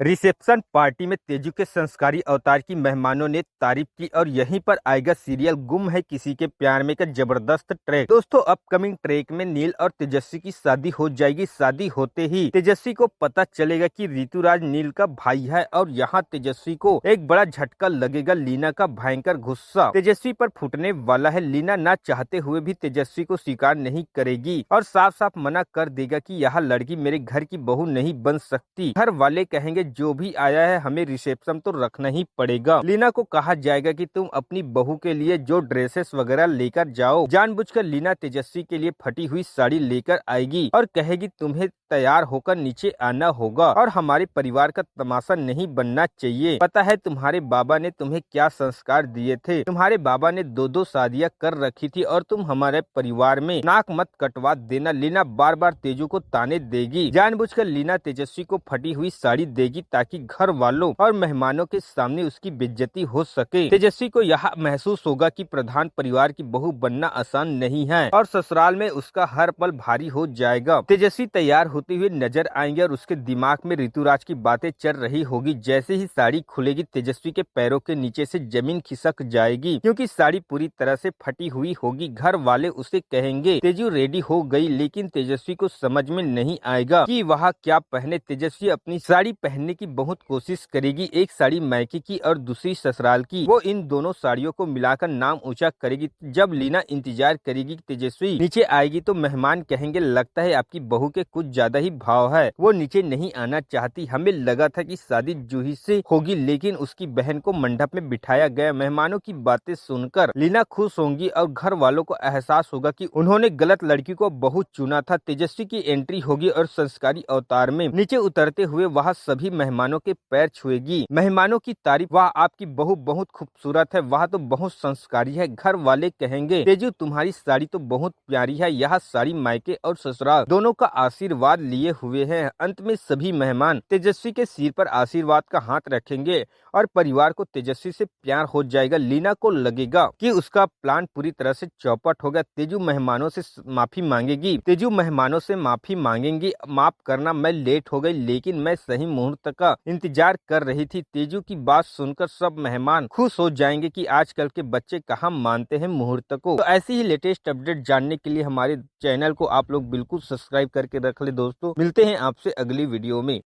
Reception party में तेजू के संस्कारी अवतार की मेहमानों ने तारीफ की और यहीं पर आएगा सीरियल गुम है किसी के प्यार में का जबरदस्त ट्रैक। दोस्तों अपकमिंग ट्रैक में नील और तेजस्वी की शादी हो जाएगी। शादी होते ही तेजस्वी को पता चलेगा कि ऋतुराज नील का भाई है और यहाँ तेजस्वी को एक बड़ा झटका लगेगा। लीना का भयंकर गुस्सा तेजस्वी पर फूटने वाला है। लीना ना चाहते हुए भी तेजस्वी को स्वीकार नहीं करेगी और साफ साफ मना कर देगा कि यह लड़की मेरे घर की बहू नहीं बन सकती। घर वाले कहेंगे जो भी आया है हमें रिसेप्शन तो रखना ही पड़ेगा। लीना को कहा जाएगा कि तुम अपनी बहू के लिए जो ड्रेसेस वगैरह लेकर जाओ। जानबूझकर लीना तेजस्वी के लिए फटी हुई साड़ी लेकर आएगी और कहेगी तुम्हें तैयार होकर नीचे आना होगा और हमारे परिवार का तमाशा नहीं बनना चाहिए। पता है तुम्हारे बाबा ने तुम्हें क्या संस्कार दिए थे। तुम्हारे बाबा ने दो शादियां कर रखी थी और तुम हमारे परिवार में नाक मत कटवा देना। लीना बार बार तेजू को ताने देगी। जानबूझकर लीना तेजस्वी को फटी हुई साड़ी देगी ताकि घर वालों और मेहमानों के सामने उसकी बेइज्जती हो सके। तेजस्वी को यह महसूस होगा कि प्रधान परिवार की बहू बनना आसान नहीं है और ससुराल में उसका हर पल भारी हो जाएगा। तेजस्वी तैयार होते हुए नजर आएंगे और उसके दिमाग में ऋतुराज की बातें चल रही होगी। जैसे ही साड़ी खुलेगी तेजस्वी के पैरों के नीचे से जमीन खिसक जाएगी क्योंकि साड़ी पूरी तरह से फटी हुई होगी। घर वाले उसे कहेंगे तेजू रेडी हो गई, लेकिन तेजस्वी को समझ में नहीं आएगा कि वह क्या पहने। तेजस्वी अपनी साड़ी पहनने की बहुत कोशिश करेगी। एक साड़ी मायके की और दूसरी ससुराल की। वो इन दोनों साड़ियों को मिलाकर नाम ऊंचा करेगी। जब लीना इंतजार करेगी तेजस्वी नीचे आएगी तो मेहमान कहेंगे लगता है आपकी बहू के कुछ ज्यादा ही भाव है, वो नीचे नहीं आना चाहती। हमें लगा था कि शादी जूही से होगी लेकिन उसकी बहन को मंडप में बिठाया गया। मेहमानों की बातें सुनकर लीना खुश होंगी और घर वालों को एहसास होगा कि उन्होंने गलत लड़की को बहू चुना था। तेजस्वी की एंट्री होगी और संस्कारी अवतार में नीचे उतरते हुए वह सभी मेहमानों के पैर छुएगी। मेहमानों की तारीफ, वाह आपकी बहू बहुत खूबसूरत है, वह तो बहुत संस्कारी है। घर वाले कहेंगे तेजू तुम्हारी साड़ी तो बहुत प्यारी है। यह साड़ी मायके और ससुराल दोनों का आशीर्वाद लिए हुए है। अंत में सभी मेहमान तेजस्वी के सिर पर आशीर्वाद का हाथ रखेंगे और परिवार को तेजस्वी से प्यार हो जाएगा। लीना को लगेगा कि उसका प्लान पूरी तरह से चौपट हो गया। तेजू मेहमानों से माफी मांगेगी। तेजू मेहमानों से माफी मांगेंगी, माफ करना मैं लेट हो गई लेकिन मैं सही मुहूर्त का इंतजार कर रही थी। तेजू की बात सुनकर सब मेहमान खुश हो जाएंगे कि आजकल के बच्चे कहाँ मानते हैं मुहूर्त को। तो ऐसी ही लेटेस्ट अपडेट जानने के लिए हमारे चैनल को आप लोग बिल्कुल सब्सक्राइब करके रख ले दोस्तों। मिलते हैं आपसे अगली वीडियो में।